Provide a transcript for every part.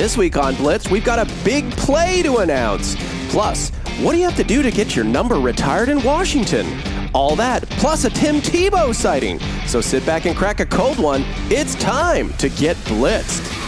This week on Blitz, we've got a big play to announce. Plus, what do you have to do to get your number retired in Washington? All that, plus a Tim Tebow sighting. So sit back and crack a cold one. It's time to get blitzed.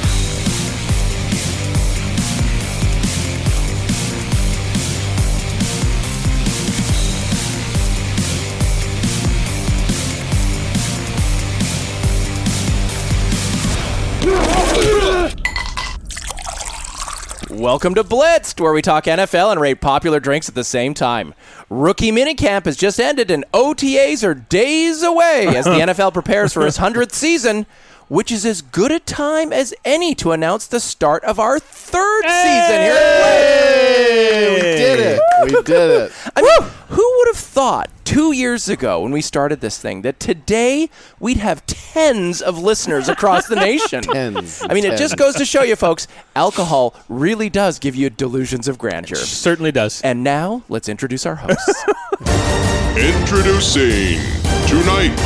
Welcome to Blitzed, where we talk NFL and rate popular drinks at the same time. Rookie minicamp has just ended and OTAs are days away as the NFL prepares for its 100th season, which is as good a time as any to announce the start of our third season here at Blitzed. We did it. We did it. I mean, who would have thought 2 years ago when we started this thing that today we'd have tens of listeners across the nation? Tens. I mean, it just goes to show you, folks, alcohol really does give you delusions of grandeur. It certainly does. And now, let's introduce our hosts. Introducing tonight's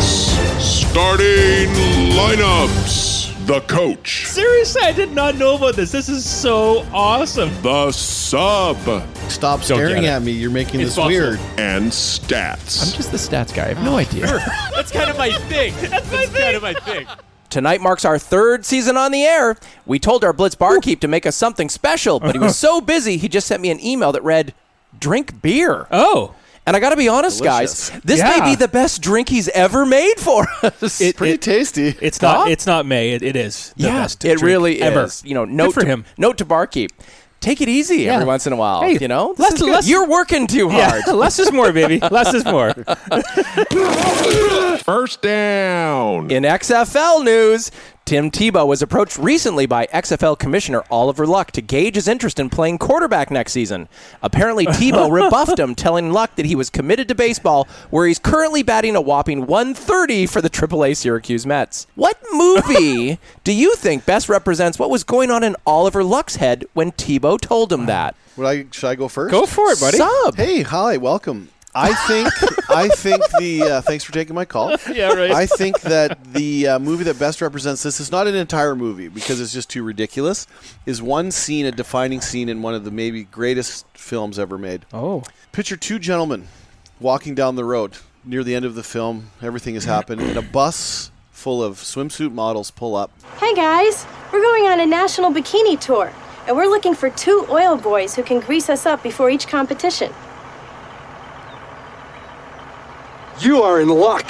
starting lineups. The coach, Seriously, I did not know about this. This is so awesome. the sub, Stop staring at me. You're making It's this weird. and stats. I'm just the stats guy. I have no idea. That's kind of my thing. That's kind of my thing. Tonight marks our third season on the air. We told our Blitz barkeep to make us something special, but he was so busy, he just sent me an email that read, "Drink beer." Oh. And I got to be honest, Delicious. guys, this may be the best drink he's ever made for us. Pretty tasty. It's not. It's not May. It is. The best it drink really ever. is. You know, note for to, him. Note to barkeep. Take it easy every once in a while. Hey, you know, less- you're working too hard. Yeah, less is more, baby. Less is more. First down. In XFL news, Tim Tebow was approached recently by XFL Commissioner Oliver Luck to gauge his interest in playing quarterback next season. Apparently, Tebow rebuffed him, telling Luck that he was committed to baseball, where he's currently batting a whopping 130 for the AAA Syracuse Mets. What movie do you think best represents what was going on in Oliver Luck's head when Tebow told him that? Should I go first? Go for it, buddy. Sub. Hey, hi, welcome. I think the thanks for taking my call. Yeah, right. I think that the movie that best represents this is not an entire movie because it's just too ridiculous. Is one scene, a defining scene in one of the maybe greatest films ever made. Oh. Picture two gentlemen walking down the road near the end of the film. Everything has happened, and a bus full of swimsuit models pull up. Hey guys, we're going on a national bikini tour, and we're looking for 2 oil boys who can grease us up before each competition. You are in luck.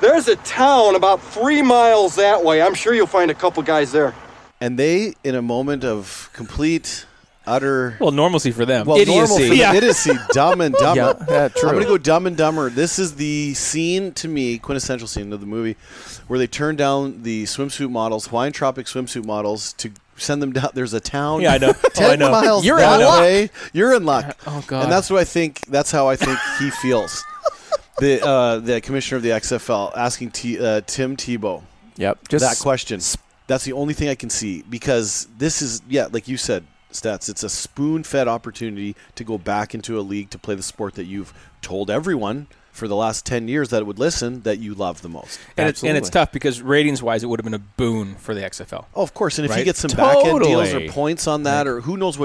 There's a town about 3 miles that way. I'm sure you'll find a couple guys there. And they, in a moment of complete, utter... Well, normalcy for them. Well, normal for them. Yeah. Idiocy, Dumb and Dumber. Yeah, true. I'm going to go Dumb and Dumber. This is the scene, to me, quintessential scene of the movie, where they turn down the swimsuit models, Hawaiian Tropic swimsuit models, to send them down. There's a town. Yeah, I know. 10 miles You're that in luck. way. You're in luck. Oh, God. And that's what I think. That's how I think he feels. The commissioner of the XFL asking Tim Tebow Yep. Just that question. That's the only thing I can see, because this is, like you said, Stats, it's a spoon-fed opportunity to go back into a league to play the sport that you've told everyone for the last 10 years that would listen that you love the most. And it's tough because ratings-wise, it would have been a boon for the XFL. Oh, of course. And if Right? he gets some back-end deals or Totally. points on that, or who knows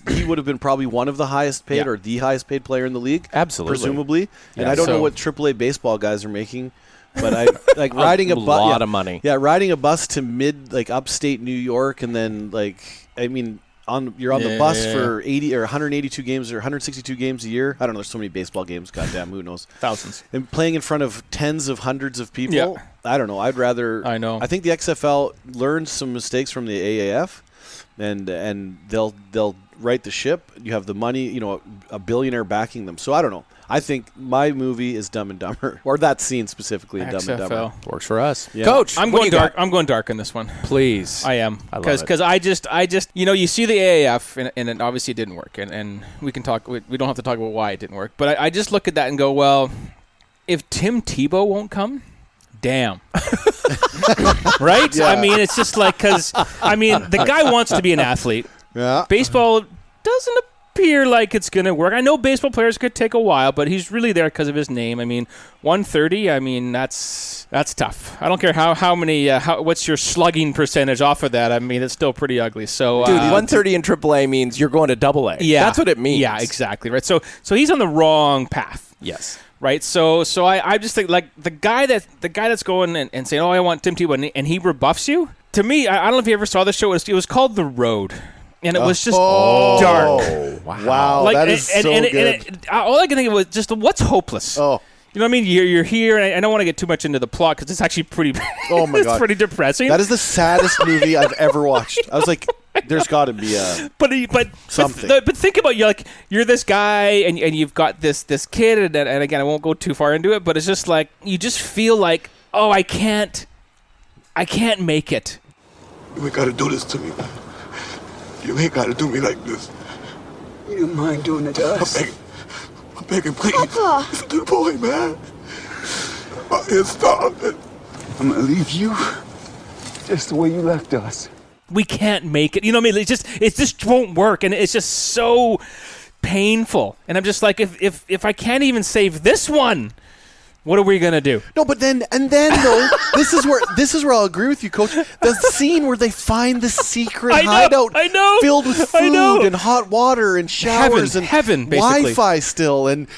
he would have been probably one of the highest paid or the highest paid player in the league. Absolutely. Presumably. And Yeah, I don't know so- what AAA baseball guys are making, but I like riding a bus. lot of money. Yeah, riding a bus to upstate New York, and then you're on the bus for 80 or 182 games or 162 games a year. I don't know. There's so many baseball games. Goddamn, who knows? Thousands. And playing in front of tens of hundreds of people. Yeah. I don't know. I'd rather. I know. I think the XFL learned some mistakes from the AAF, and they'll right the ship. You have the money. A billionaire backing them. So I don't know. I think my movie is Dumb and Dumber, or that scene specifically in Dumb and Dumber. XFL. works for us. Yeah. Coach, I'm what do going you dark. got? I'm going dark on this one. Please. I am. I love it. Because I just you see the AAF and it obviously it didn't work, and we can talk. We don't have to talk about why it didn't work, but I just look at that and go, well, if Tim Tebow won't come, damn. Right? Yeah. I mean, it's just like, because the guy wants to be an athlete. Yeah. Baseball doesn't appear like it's going to work. I know baseball players could take a while, but he's really there because of his name. I mean, 130, I mean, that's tough. I don't care what's your slugging percentage off of that. I mean, it's still pretty ugly. So, Dude, 130 in AAA means you're going to AA. Yeah. That's what it means. Yeah, exactly. Right. So he's on the wrong path. Yes. Right. So I just think like the guy that's going and saying, oh, I want Tim Tebow, and he rebuffs you. To me, I don't know if you ever saw the show. It was called The Road. And it was just dark. Wow, like, that is so good. All I can think of was just what's hopeless. Oh. You know what I mean? You're here, and I don't want to get too much into the plot because it's actually pretty. Oh my god, it's pretty depressing. That is the saddest movie I've ever watched. I was like, "There's got to be a but something." But think about you're this guy, and you've got this kid, and again, I won't go too far into it, but it's just like you just feel like, oh, I can't make it. You ain't got to do this to me. You ain't got to do me like this. You don't mind doing it to us? I'm begging, please. Papa. Listen to the boy, man. My head's starving. I'm gonna leave you just the way you left us. We can't make it. You know what I mean? It just won't work, and it's just so painful. And I'm just like, if I can't even save this one, what are we gonna do? No, but then though, this is where I'll agree with you, Coach. The scene where they find the secret hideout filled with food and hot water and showers heaven, basically. Wi-Fi still and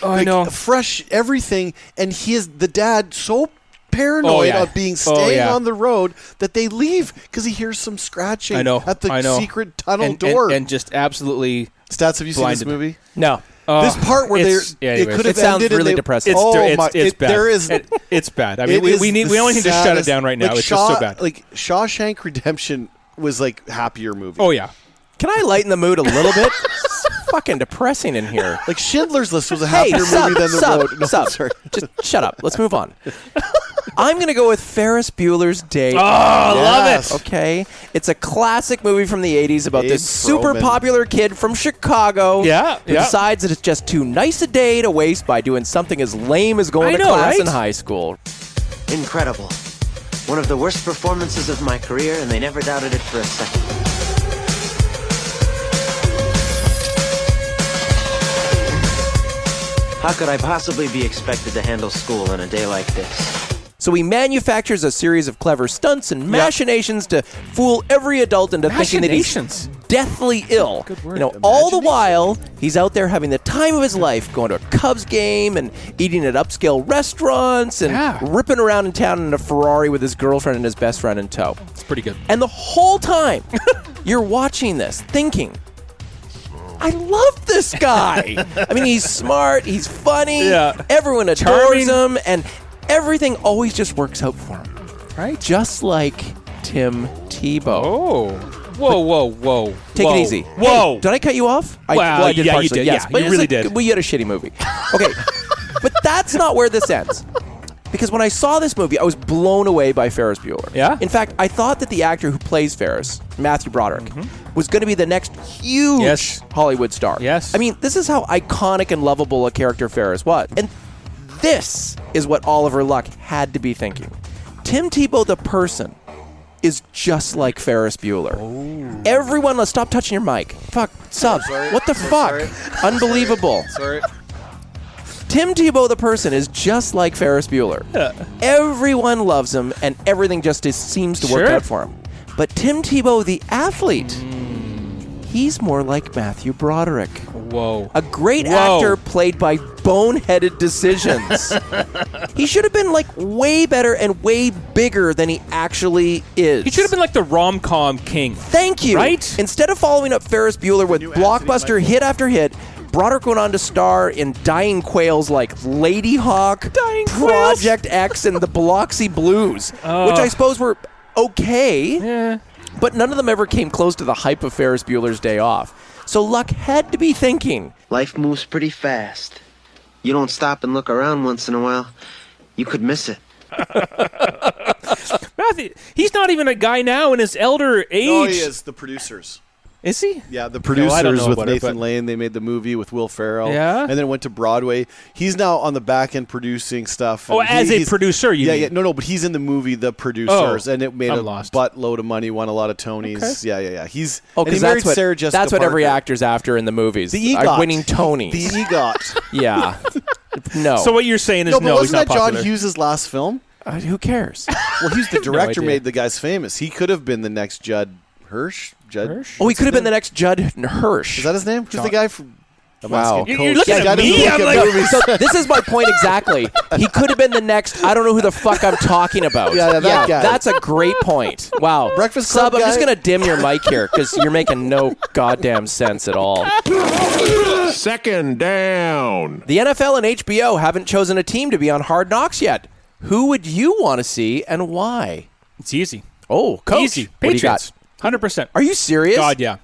fresh everything, and the dad so paranoid of staying on the road that they leave because he hears some scratching at the secret tunnel door and just absolutely. Stats, have you blinded. seen this movie? No. This part where it could have sounds ended really depressing. It's bad. It's it's bad. I mean, we only need to shut it down right now. It's just so bad. Like Shawshank Redemption was like happier movie. Oh yeah. Can I lighten the mood a little bit? It's fucking depressing in here. Like Schindler's List was a happier movie than The Road. No, sorry. Just shut up. Let's move on. I'm going to go with Ferris Bueller's Day. Oh, I love it. Okay. It's a classic movie from the 80s about Dave this super Froman. popular kid from Chicago Yeah, who yeah. decides that it's just too nice a day to waste by doing something as lame as going to class right? in high school. Incredible. One of the worst performances of my career, and they never doubted it for a second. How could I possibly be expected to handle school on a day like this? So he manufactures a series of clever stunts and machinations to fool every adult into thinking that he's deathly ill. Good word. All the while, he's out there having the time of his life, going to a Cubs game and eating at upscale restaurants and ripping around in town in a Ferrari with his girlfriend and his best friend in tow. It's pretty good. And the whole time, you're watching this, thinking, I love this guy. I mean, he's smart, he's funny, everyone adores him, and everything always just works out for him. Right? Just like Tim Tebow. Oh. Whoa. Take it easy. Whoa. Hey, did I cut you off? Well, I did yeah, partially. you did. Yes, Yeah, but you it's really like, did. We had a shitty movie. Okay. But that's not where this ends. Because when I saw this movie, I was blown away by Ferris Bueller. Yeah? In fact, I thought that the actor who plays Ferris, Matthew Broderick, was going to be the next huge Hollywood star. Yes. I mean, this is how iconic and lovable a character Ferris was. And this is what Oliver Luck had to be thinking. Tim Tebow, the person, is just like Ferris Bueller. Oh. Everyone, let's stop touching your mic. Fuck, sub. What the fuck? Unbelievable. Sorry. Tim Tebow, the person, is just like Ferris Bueller. Everyone loves him, and everything just seems to work out for him. But Tim Tebow, the athlete, he's more like Matthew Broderick. Whoa. A great actor played by boneheaded decisions. He should have been like way better and way bigger than he actually is. He should have been like the rom-com king. Thank you. Right? Instead of following up Ferris Bueller with blockbuster hit after hit, Broderick went on to star in dying quails like Lady Hawk, Project X, and the Biloxi Blues, which I suppose were okay, but none of them ever came close to the hype of Ferris Bueller's Day Off. So Luck had to be thinking, Life moves pretty fast. You don't stop and look around once in a while, you could miss it. Matthew, he's not even a guy now in his elder age. No, he is. The producers. Is he? Yeah, the I don't producers know with about it, Nathan but- Lane, they made the movie with Will Ferrell. Yeah? And then it went to Broadway. He's now on the back end producing stuff. Oh, and as a he's- producer, you mean? Yeah, no, but he's in the movie The Producers, and it made I'm a lost. buttload of money, won a lot of Tonys. Okay. Yeah. He's Oh, and he because married that's what Sarah Jessica that's what every Parker. actor's after in the movies. The Are EGOT. winning Tonys. The EGOT. Yeah. No. So what you're saying is No, but he's wasn't not that John popular. Hughes' last film? Who cares? Well, he's the director, idea. made the guys famous. He could have been the next Judd Hirsch. Hirsch? Oh, he could have been the next Judd Hirsch. Is that his name? Who's the guy from? I'm Wow. asking You're Coach. looking Yeah, at guy doesn't me, look I'm at like- movies. So this is my point exactly. He could have been the next. I don't know who the fuck I'm talking about. Yeah, that guy. That's a great point. Wow. Breakfast Club Sub, I'm just guy? gonna dim your mic here because you're making no goddamn sense at all. Second down. The NFL and HBO haven't chosen a team to be on Hard Knocks yet. Who would you want to see and why? It's easy. Oh, Coach. Easy. What do you got? Patriots. 100%. Are you serious? God, yeah.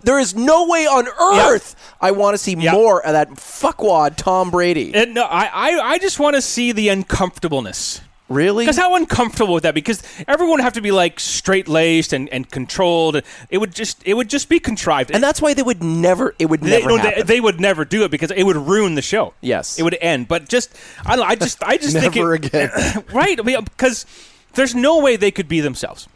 There is no way on earth I want to see more of that fuckwad Tom Brady. And no, I just want to see the uncomfortableness. Really? Because how uncomfortable would that be? Because everyone would have to be like straight-laced and controlled. It would just be contrived. And that's why they would never. It would they, never no, happen. they would never do it because it would ruin the show. Yes. It would end. But I don't know, I just think Never again. Right? I mean, because there's no way they could be themselves.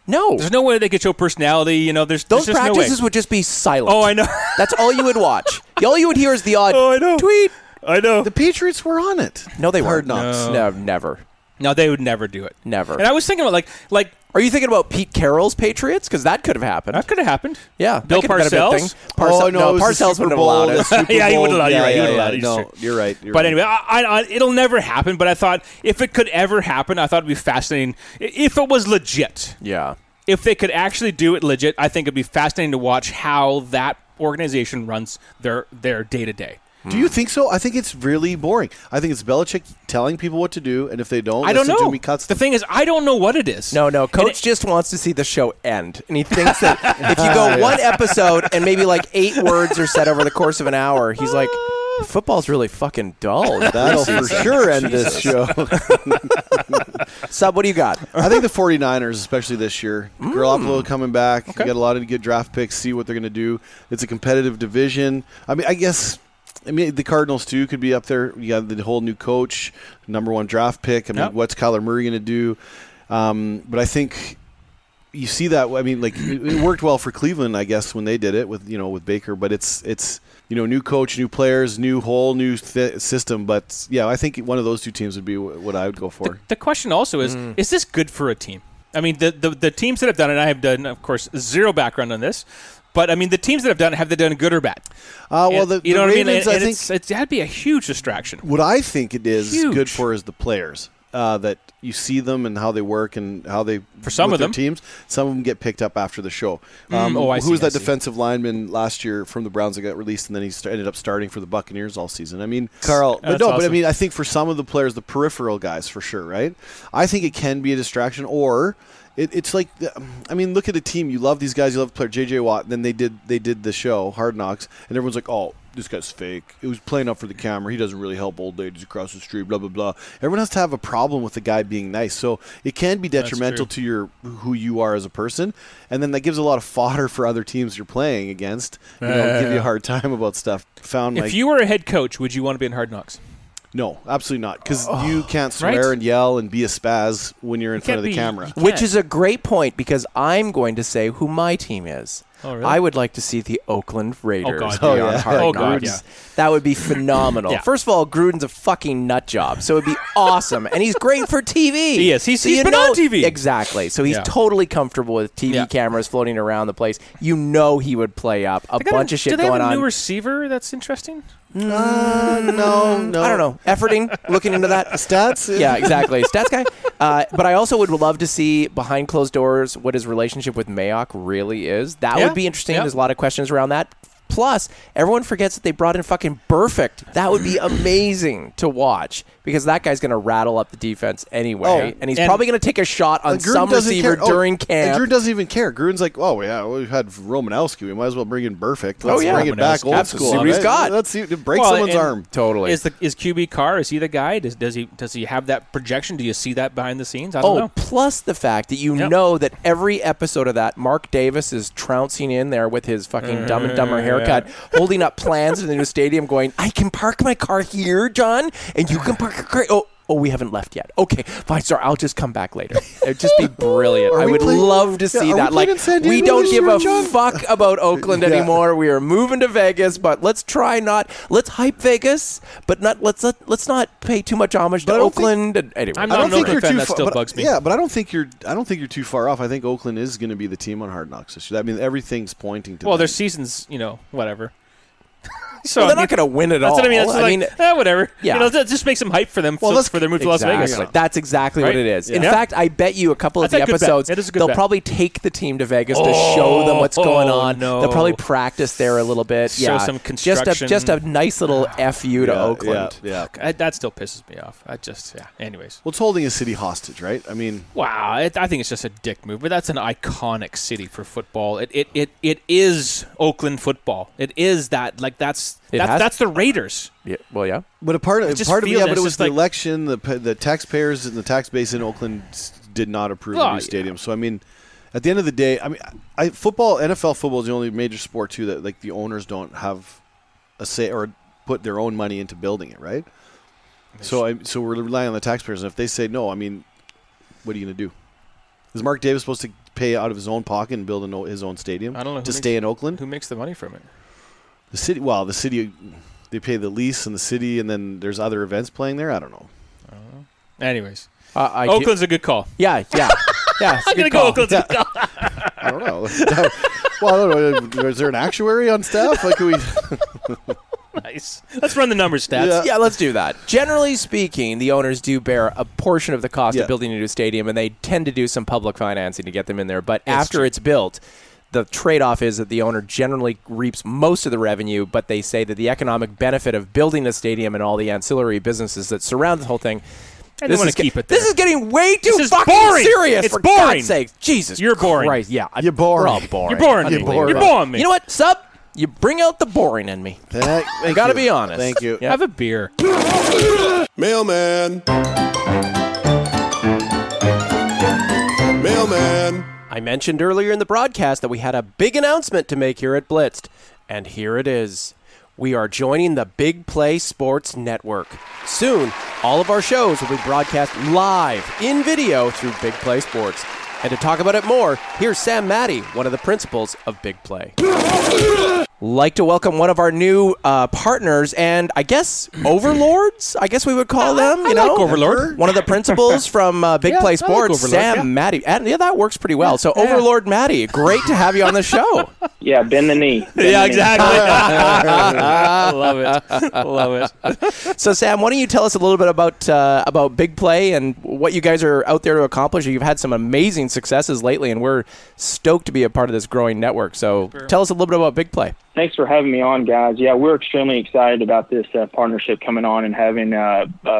No. There's no way they could show personality. You know, there's Those just no way. practices would just be silent. Oh, I know. That's all you would watch. All you would hear is the odd Oh, I know. tweet. I know. The Patriots were on it. No, they Hard weren't. Knocks. No, never. No, they would never do it. Never. And I was thinking about like Are you thinking about Pete Carroll's Patriots? Because that could have happened. that could have happened. Yeah. Bill that could have been a good Parcells? thing. Oh, no, it was the Parcells Super wouldn't have Bowl, allowed the it. Super Yeah, he Bowl. wouldn't allow it. You're right, he Yeah, wouldn't yeah, allow it. No, He's true. you're right. But anyway, I it'll never happen. But I thought if it could ever happen, I thought it'd be fascinating. If it was legit, Yeah. if they could actually do it legit, I think it'd be fascinating to watch how that organization runs their day to day. Do you think so? I think it's really boring. I think it's Belichick telling people what to do, and if they don't, I don't listen to know. him, he cuts The them. thing is, I don't know what it is. No. Coach just wants to see the show end. And he thinks that if you go one episode and maybe like 8 words are said over the course of an hour, he's like, football's really fucking dull. That'll for sure end this show. Sub, what do you got? I think the 49ers, especially this year, Garoppolo coming back. You got a lot of good draft picks. See what they're going to do. It's a competitive division. I mean, the Cardinals, too, could be up there. You got the whole new coach, number 1 draft pick. I mean, what's Kyler Murray going to do? But I think you see that. I mean, like it worked well for Cleveland, I guess, when they did it with Baker. But it's new coach, new players, new system. But yeah, I think one of those 2 teams would be what I would go for. The question also is this good for a team? I mean, the teams that have done it, I have done, of course, zero background on this. But, I mean, the teams that have done it, have they done good or bad? Well, the the Ravens, I think that'd be a huge distraction. what I think it is Huge. good for is the players. That you see them and how they work and how they For some with of their them. teams. Some of them get picked up after the show. I Who see, was I that see. defensive lineman last year from the Browns that got released and then he ended up starting for the Buccaneers all season? I mean, Carl, but That's no, but I awesome. mean, I think for some of the players, the peripheral guys, for sure, right? I think it can be a distraction, or it's like, I mean, look at a team. You love these guys. You love the player J.J. Watt. And then they did the show Hard Knocks, and everyone's like, oh, this guy's fake. It was playing up for the camera. He doesn't really help old ladies across the street, blah, blah, blah. Everyone has to have a problem with the guy being nice. So it can be detrimental to who you are as a person. And then that gives a lot of fodder for other teams you're playing against. Give you a hard time about stuff. If you were a head coach, would you want to be in Hard Knocks? No, absolutely not. Because you can't swear right? and yell and be a spaz when you're in front of the camera. Which is a great point because I'm going to say who my team is. Oh, really? I would like to see the Oakland Raiders God, be yeah. on Hard Oh, Knocks. God, yeah. That would be phenomenal. Yeah. First of all, Gruden's a fucking nut job, so it'd be awesome. And he's great for TV. He is. He's you been know- on TV. Exactly. So he's Yeah. totally comfortable with TV Yeah. cameras floating around the place. You know he would play up a bunch of shit do they going have a on. new receiver that's interesting? No. I don't know. Efforting, looking into that. Stats? Yeah, exactly. Stats guy. But I also would love to see behind closed doors what his relationship with Mayock really is. That Yeah, would be interesting. yeah. There's a lot of questions around that. Plus, everyone forgets that they brought in fucking Burfict. That would be amazing to watch because that guy's going to rattle up the defense anyway, and he's probably going to take a shot on some receiver during camp. And Gruden doesn't even care. Gruden's like, oh, yeah, we've had Romanowski. We might as well bring in Burfict. Let's bring it back old school. See what he's got. Let's see, break someone's arm. Totally. Is QB Carr, is he the guy? Does he have that projection? Do you see that behind the scenes? I don't know. Plus the fact that you know that every episode of that, Mark Davis is trouncing in there with his fucking Dumb and Dumber haircut, holding up plans in the new stadium going, I can park my car here, John, and you can park your car. Oh, we haven't left yet. Okay, fine, sorry, I'll just come back later. It'd just be brilliant. I would love to see that. Like, we don't give a fuck about Oakland anymore. We are moving to Vegas, but let's hype Vegas, but let's not pay too much homage to Oakland. Anyway, I'm not an Oakland fan. That still bugs me. Yeah, but I don't think you're too far off. I think Oakland is going to be the team on Hard Knocks this year. I mean, everything's pointing to. Well, their season's whatever. So they're not going to win it all. That's what I mean. It's whatever. Yeah. That just makes them hype for them for their move to Las Vegas. That's exactly what it is. Yeah. In fact, I bet you a couple of the episodes, they'll probably take the team to Vegas to show them what's going on. No. They'll probably practice there a little bit. Show some construction. Just a nice little FU to Oakland. Yeah. That still pisses me off. Anyways. Well, it's holding a city hostage, right? I mean. Wow. I think it's just a dick move, but that's an iconic city for football. It is Oakland football. It is that. Like, that's the Raiders. Yeah, well, yeah. But but it was the election. The taxpayers and the tax base in Oakland did not approve of the new stadium. So I mean, at the end of the day, I mean, NFL football is the only major sport too that like the owners don't have a say or put their own money into building it, right? So we're relying on the taxpayers, and if they say no, I mean, what are you going to do? Is Mark Davis supposed to pay out of his own pocket and build his own stadium? I don't know to stay in Oakland. Who makes the money from it? The city, they pay the lease in the city, and then there's other events playing there. I don't know. Anyways, Oakland's a good call. Yeah. I'm going to go Oakland's a good call. I don't know. Well, I don't know. Is there an actuary on staff? Like, we? Nice. Let's run the numbers, stats. Yeah, let's do that. Generally speaking, the owners do bear a portion of the cost of building a new stadium, and they tend to do some public financing to get them in there. But after it's built, the trade-off is that the owner generally reaps most of the revenue, but they say that the economic benefit of building the stadium and all the ancillary businesses that surround the whole thing, they want to keep it there. This is getting way too fucking boring. serious. It's for boring. God's sake. Jesus You're boring. Christ. Yeah, you're boring. We're all boring. You're boring. You're boring me. You know what, Sub? You bring out the boring in me. I got to be honest. Thank you. Have a beer. Mailman. Mailman. I mentioned earlier in the broadcast that we had a big announcement to make here at Blitzed, and here it is. We are joining the Big Play Sports Network. Soon, all of our shows will be broadcast live in video through Big Play Sports. And to talk about it more, here's Sam Maddie, one of the principals of Big Play. Like to welcome one of our new partners and I guess overlords, I guess we would call them. I like Overlord. One of the principals from Big Play Sports, like Sam Maddie. And that works pretty well. So Overlord Maddie, great to have you on the show. Yeah, bend the knee. Exactly. Love it. So Sam, why don't you tell us a little bit about Big Play and what you guys are out there to accomplish? You've had some amazing successes lately, and we're stoked to be a part of this growing network. So tell us a little bit about Big Play. Thanks for having me on, guys. Yeah, we're extremely excited about this partnership coming on and having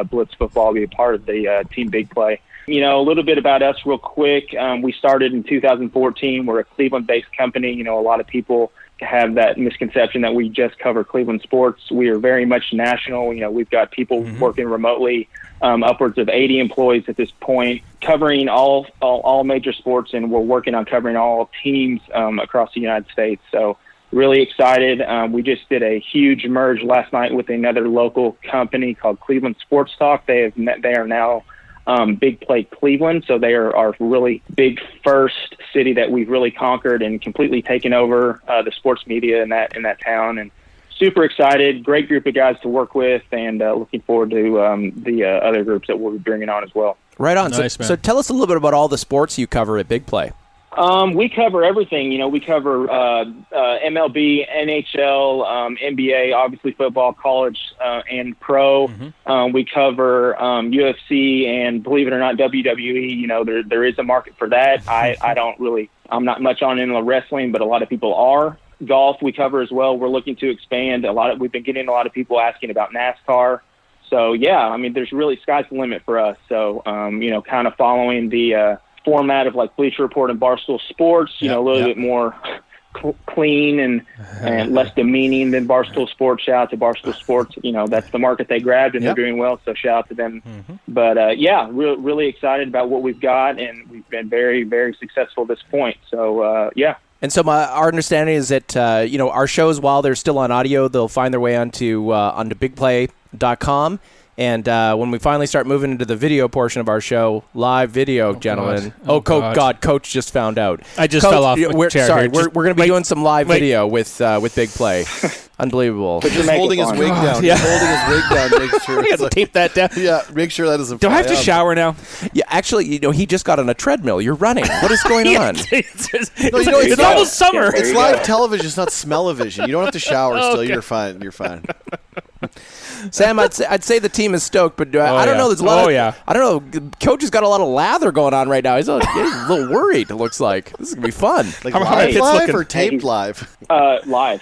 Blitz Football be a part of the Team Big Play. You know, a little bit about us real quick. We started in 2014. We're a Cleveland-based company. You know, a lot of people have that misconception that we just cover Cleveland sports. We are very much national. You know, we've got people working remotely, upwards of 80 employees at this point, covering all major sports, and we're working on covering all teams across the United States. So really excited. We just did a huge merge last night with another local company called Cleveland Sports Talk. They are now Big Play Cleveland, so they are our really big first city that we've really conquered and completely taken over the sports media in that town. And super excited, great group of guys to work with, and looking forward to the other groups that we'll be bringing on as well. Right on. Nice, so tell us a little bit about all the sports you cover at Big Play. We cover everything. You know, we cover MLB, NHL, NBA, obviously football, college, and pro. We cover UFC, and believe it or not, WWE. You know, there is a market for that. I'm not much on in the wrestling, but a lot of people are. golf we cover as well. We're looking to expand we've been getting a lot of people asking about NASCAR. So yeah, I mean, there's really sky's the limit for us. So, kind of following the format of like Bleacher Report and Barstool Sports, a little bit more clean and less demeaning than Barstool Sports. Shout out to Barstool Sports. That's the market they grabbed, and they're doing well, so shout out to them. But really excited about what we've got, and we've been very, very successful at this point. So And so our understanding is that our shows, while they're still on audio, they'll find their way onto bigplay.com. And when we finally start moving into the video portion of our show, live video, gentlemen. God, Coach just found out. I just fell off the chair. Sorry, we're going to be doing some live video with Big Play. Unbelievable. He's holding his wig down. Yeah. He's holding his wig down. Make sure You got to tape that down. Yeah, make sure that doesn't. Do I have to shower now? Yeah, actually, he just got on a treadmill. You're running. What is going on? It's almost summer. It's live television. It's not smell-o-vision. You don't have to shower still. Okay. You're fine. You're fine. Sam, I'd say the team is stoked, but I don't know. There's a lot I don't know. Coach has got a lot of lather going on right now. He's a little worried, it looks like. This is going to be fun. Like live or taped live?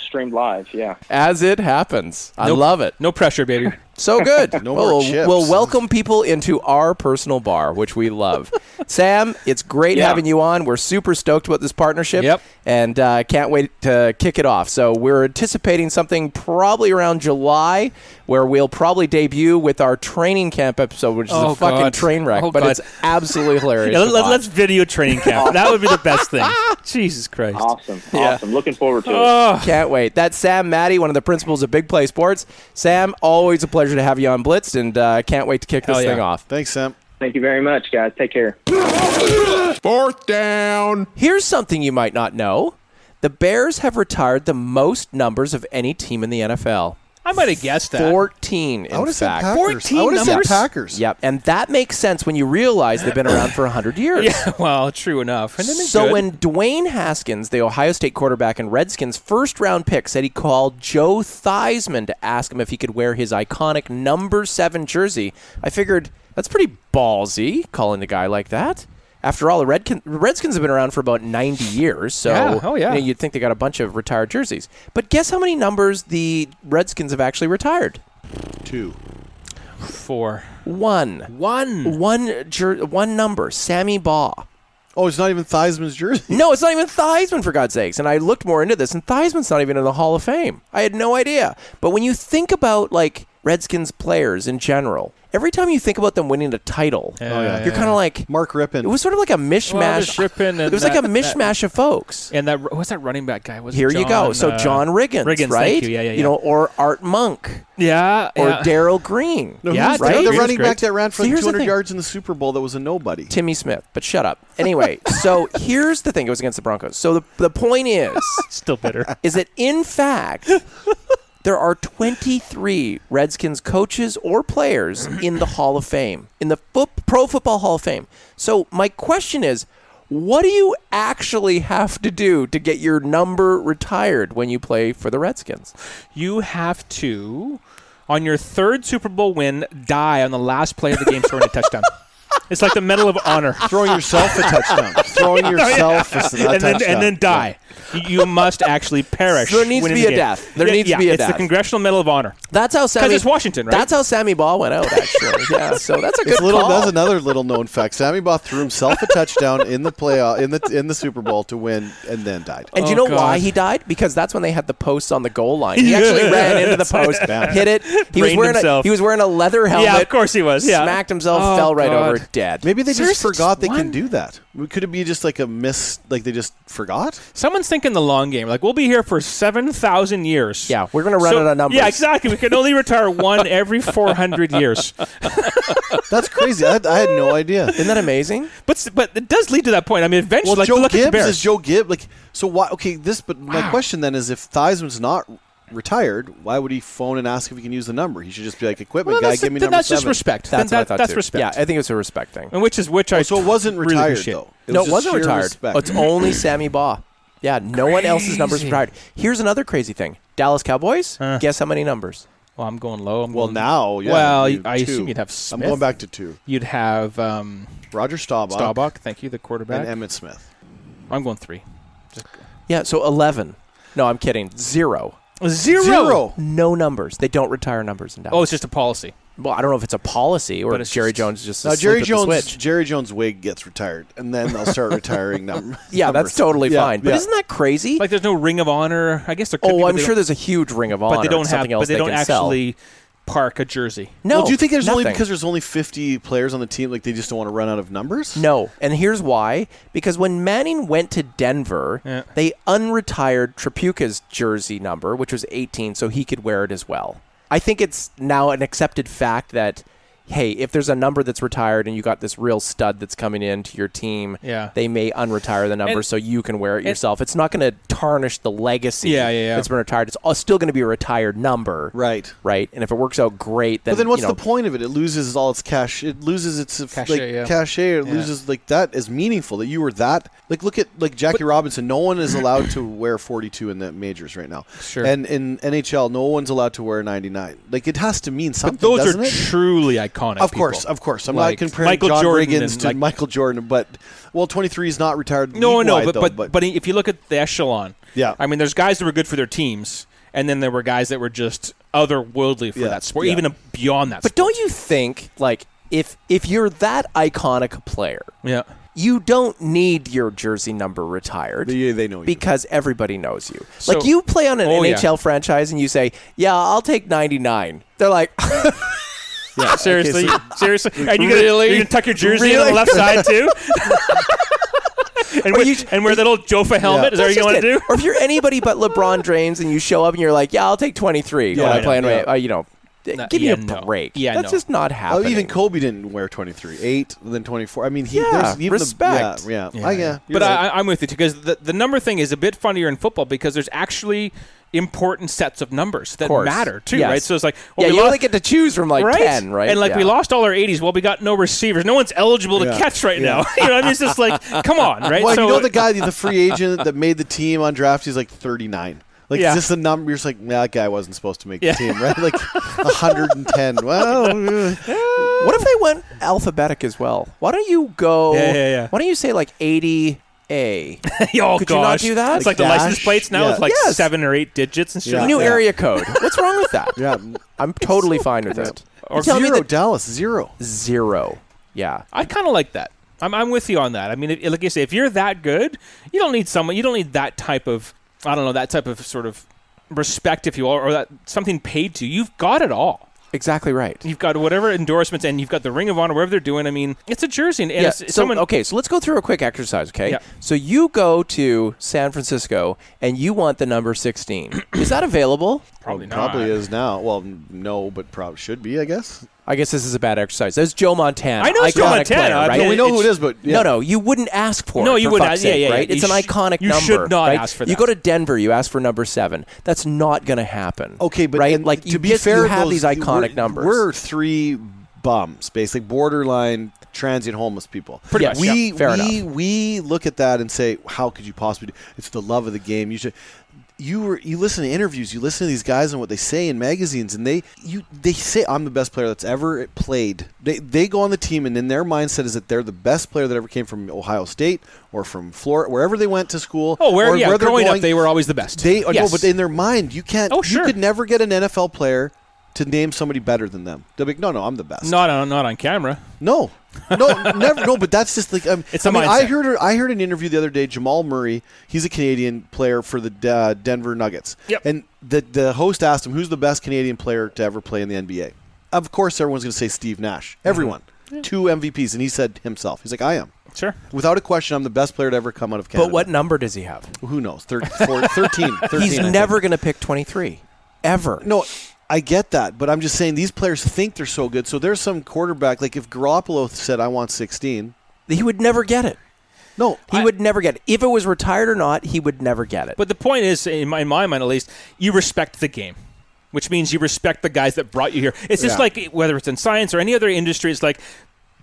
Streamed live, yeah. As it happens. I love it. No pressure, baby. So good. No more chips. We'll welcome people into our personal bar, which we love. Sam, it's great having you on. We're super stoked about this partnership. Yep. And can't wait to kick it off. So we're anticipating something probably around July, where we'll probably debut with our training camp episode, which is a fucking train wreck. But it's absolutely hilarious. Let's video training camp. That would be the best thing. Jesus Christ. Awesome. Looking forward to it. Can't wait. That's Sam Maddie, one of the principals of Big Play Sports. Sam, always a pleasure to have you on Blitzed, and can't wait to kick this thing off. Thanks, Sam. Thank you very much, guys. Take care. 4th down. Here's something you might not know. The Bears have retired the most numbers of any team in the NFL. I might have guessed that. 14, in I would have said fact. Packers. 14 I would have said numbers? Packers. Yep, and that makes sense when you realize they've been around for 100 years. Yeah, well, true enough. And So when Dwayne Haskins, the Ohio State quarterback and Redskins' first-round pick, said he called Joe Theismann to ask him if he could wear his iconic number 7 jersey, I figured that's pretty ballsy, calling the guy like that. After all, the Redskins have been around for about 90 years, so you'd think they got a bunch of retired jerseys. But guess how many numbers the Redskins have actually retired? 2. 4. 1. One number, Sammy Baugh. Oh, it's not even Theismann's jersey. No, it's not even Theismann, for God's sakes. And I looked more into this, and Theismann's not even in the Hall of Fame. I had no idea. But when you think about, Redskins players in general, every time you think about them winning a title, you're kind of like... Mark Rippon. It was sort of like a mishmash. It was like a mishmash of folks. And what's that running back guy? Here you go. So John Riggins, right? Thank you. Yeah. Or Art Monk. Yeah. Or Darryl Green. No, right? The other running back that ran for 200 the yards in the Super Bowl that was a nobody? Timmy Smith. But shut up. Anyway, so here's the thing. It was against the Broncos. So the point is... Still bitter. Is that, in fact... There are 23 Redskins coaches or players in the Hall of Fame, in the Pro Football Hall of Fame. So my question is, what do you actually have to do to get your number retired when you play for the Redskins? You have to, on your 3rd Super Bowl win, die on the last play of the game scoring a touchdown. It's like the Medal of Honor. Throwing yourself a touchdown. Throwing yourself a touchdown. And then die. You must actually perish. There needs to be a death. There needs to be a death. It's the Congressional Medal of Honor. That's how Sammy... Because it's Washington, right? That's how Sammy Baugh went out, actually. Yeah, so that's a good call. That's another little known fact. Sammy Baugh threw himself a touchdown in the playoff in the Super Bowl to win, and then died. And do you know why he died? Because that's when they had the posts on the goal line. He actually ran into the post, hit it. He was wearing a leather helmet. Yeah, of course he was. Yeah. Smacked himself, fell right over, dead. Maybe they just forgot they can do that. Could it be just like a miss? Like they just forgot? Someone's thinking the long game. Like, we'll be here for 7,000 years. Yeah, we're going to run out of numbers. Yeah, exactly. We can only retire one every 400 years. That's crazy. I had no idea. Isn't that amazing? But it does lead to that point. I mean, eventually, well, Joe look Gibbs at the Bears. is Joe Gibbs. So why? Okay, but my question then is, if Theismann's not retired, why would he phone and ask if he can use the number? He should just be like, equipment guy, give me number 7. That's just respect. That's what I thought that's too. respect. Yeah, I think it's a respect thing. And so it wasn't really retired appreciate. though. No, it wasn't retired. Oh, it's only Sammy Baugh. Yeah, no one else's numbers retired. Here's another crazy thing. Dallas Cowboys, guess how many numbers? Well, I'm going low. Now, yeah. Well, I 2. assume you'd have Smith. I'm going back to 2. You'd have Roger Staubach. Staubach, thank you, the quarterback. And Emmitt Smith. I'm going 3. Yeah, so 11. No, I'm kidding. Zero. Zero. No numbers. They don't retire numbers in Dallas. Oh, it's just a policy. Well, I don't know if it's a policy or But it's Jerry just- Jones just Now, asleep at the switch. Jerry Jones' wig gets retired, and then they'll start retiring numbers. Yeah, that's totally fine. But isn't that crazy? Like, there's no Ring of Honor. I guess there could be. Oh, but I'm they sure don't- there's a huge ring of honor. But they don't and have. something else But they don't can sell. actually park a jersey. No. Well, do you think there's only nothing. because there's only 50 players on the team? Like they just don't want to run out of numbers? No, and here's why. Because when Manning went to Denver, they unretired Trapuka's jersey number, which was 18, so he could wear it as well. I think it's now an accepted fact that, hey, if there's a number that's retired and you got this real stud that's coming into your team, they may unretire the number so you can wear it yourself. It's not going to tarnish the legacy that's been retired. It's still going to be a retired number. Right. And if it works out great, then But then what's the point of it? It loses all its cash. It loses its cachet. It loses that is meaningful that you were that. Like look at Jackie Robinson. No one is allowed to wear 42 in the majors right now. Sure. And in NHL, no one's allowed to wear 99. Like it has to mean something. But those doesn't are it? truly iconic. Of course. I'm not comparing Michael John Jordan Riggins and, to Michael Jordan, but 23 is not retired. No, league-wide, but if you look at the echelon, I mean, there's guys that were good for their teams, and then there were guys that were just otherworldly for that sport, even beyond that. But don't you think, like, if you're that iconic a player, you don't need your jersey number retired. They know you. Because everybody knows you. So- like, you play on an NHL franchise and you say, yeah, I'll take 99. They're like... Yeah, seriously, seriously, and you're gonna tuck your jersey in on Really? the left side too, and wear that old Jofa helmet. Is that what you want to do? Or if you're anybody but LeBron James and you show up and you're like, yeah, I'll take 23 when I play on give me a break. That's just not happening. Even Kobe didn't wear 23, 8, then 24. I mean, Yeah, there's even respect. But I'm with you too, because the number thing is a bit funnier in football because there's actually important sets of numbers that matter too, right? So it's like, you only get to choose from like 10, right? And we lost all our 80s. Well, we got no receivers. No one's eligible to catch right now. You know, I mean, it's just like, come on, right? Well, so, you know the guy, the free agent that made the team on draft, he's like 39. Like, is this a number? You're just like, that guy wasn't supposed to make the team, right? Like 110. Well, what if they went alphabetic as well? Why don't you go? Why don't you say like 80A? Could you not do that? It's like the license plates now with like 7 or 8 digits and shit. New area code. What's wrong with that? I'm totally fine with it. Or zero, Dallas, zero. Yeah. I kind of like that. I'm with you on that. I mean, like you say, if you're that good, you don't need that type of, I don't know, that type of sort of respect, if you will, or that something paid to you. You've got it all. Exactly right. You've got whatever endorsements, and you've got the Ring of Honor, whatever they're doing. I mean, it's a jersey. And it's so let's go through a quick exercise, okay? Yeah. So you go to San Francisco, and you want the number 16. Is that available? Probably not. Probably is now. Well, no, but probably should be, I guess. I guess this is a bad exercise. There's Joe Montana. I know it's Joe iconic Montana. Player, right? No, we know who it is, but no, you wouldn't ask for it. No, you for wouldn't. fuck's sake, right? It's an iconic you number. You should not right? ask for that. You go to Denver, you ask for number 7. That's not going to happen. Okay, but right? Like to be fair, you have these iconic numbers. We're 3 bums, basically borderline transient homeless people. Pretty much. Fair enough. We look at that and say, how could you possibly do? It's the love of the game. You listen to interviews, you listen to these guys and what they say in magazines, and they say I'm the best player that's ever played. They go on the team, and in their mindset is that they're the best player that ever came from Ohio State or from Florida, wherever they went to school. Oh, growing up, they were always the best. No, but in their mind, you can't. Oh, sure. You could never get an NFL player to name somebody better than them. They'll be like, no, I'm the best. Not on camera. No, never. No, but that's just like it's a mindset. I heard an interview the other day. Jamal Murray, he's a Canadian player for the Denver Nuggets. Yep. And the host asked him, who's the best Canadian player to ever play in the NBA? Of course, everyone's going to say Steve Nash. Everyone. 2 MVPs, and he said himself. He's like, I am. Sure. Without a question, I'm the best player to ever come out of Canada. But what number does he have? Who knows? 13. He's never going to pick 23. Ever. No, I get that, but I'm just saying these players think they're so good. So there's some quarterback, like if Garoppolo said, I want 16. He would never get it. No. He would never get it. If it was retired or not, he would never get it. But the point is, in my mind at least, you respect the game, which means you respect the guys that brought you here. It's just like, whether it's in science or any other industry, it's like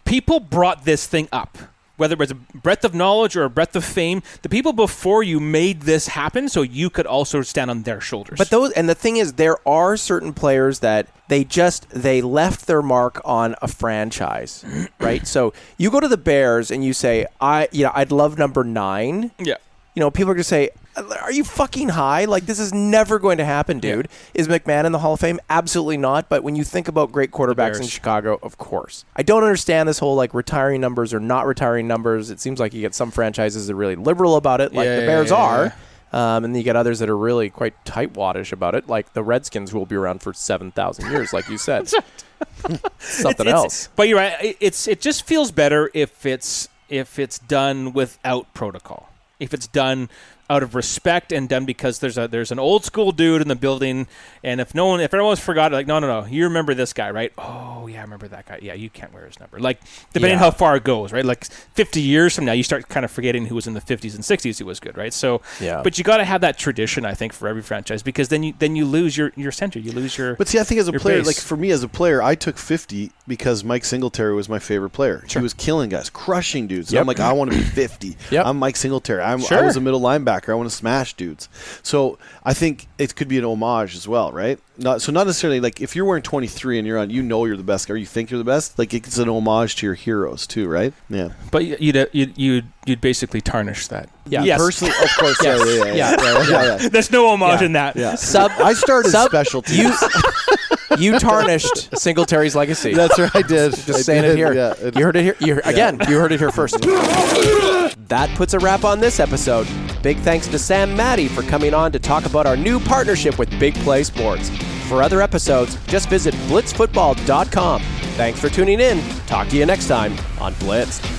people brought this thing up. Whether it was a breadth of knowledge or a breadth of fame, the people before you made this happen so you could also stand on their shoulders. But the thing is, there are certain players that they left their mark on a franchise, right? So you go to the Bears and you say, I'd love number 9. Yeah. people are going to say, are you fucking high? Like, this is never going to happen, dude. Yeah. Is McMahon in the Hall of Fame? Absolutely not. But when you think about great quarterbacks in Chicago, of course. I don't understand this whole, like, retiring numbers or not retiring numbers. It seems like you get some franchises that are really liberal about it, like the Bears are. And then you get others that are really quite tightwaddish about it, like the Redskins, who will be around for 7,000 years, like you said. Something else. But you're right. It just feels better if it's done without protocol. If it's done out of respect and done because there's an old school dude in the building, and if everyone's forgotten, like, no, you remember this guy, right? Oh yeah, I remember that guy. Yeah, you can't wear his number. Like, depending how far it goes, right? Like 50 years from now, you start kind of forgetting who was in the 50s and 60s who was good, right? So, but you got to have that tradition, I think, for every franchise, because then you lose your center, you lose your. But see, I think as a player, base. like for me as a player, I took 50 because Mike Singletary was my favorite player. Sure. He was killing guys, crushing dudes. So I'm like, I want to be 50. I'm Mike Singletary. I was a middle linebacker. I want to smash dudes. So I think it could be an homage as well, right? Not necessarily like if you're wearing 23 and you're the best guy, or you think you're the best. Like, it's an homage to your heroes too, right? Yeah. But you'd basically tarnish that. Yeah. Yes. Personally, of course. Yeah. There's no homage in that. Yeah. I started special teams. You tarnished Singletary's legacy. That's right. I did. Just saying it here. Yeah, you heard it here. You heard it here first. That puts a wrap on this episode. Big thanks to Sam Maddie for coming on to talk about our new partnership with Big Play Sports. For other episodes, just visit blitzfootball.com. Thanks for tuning in. Talk to you next time on Blitzed.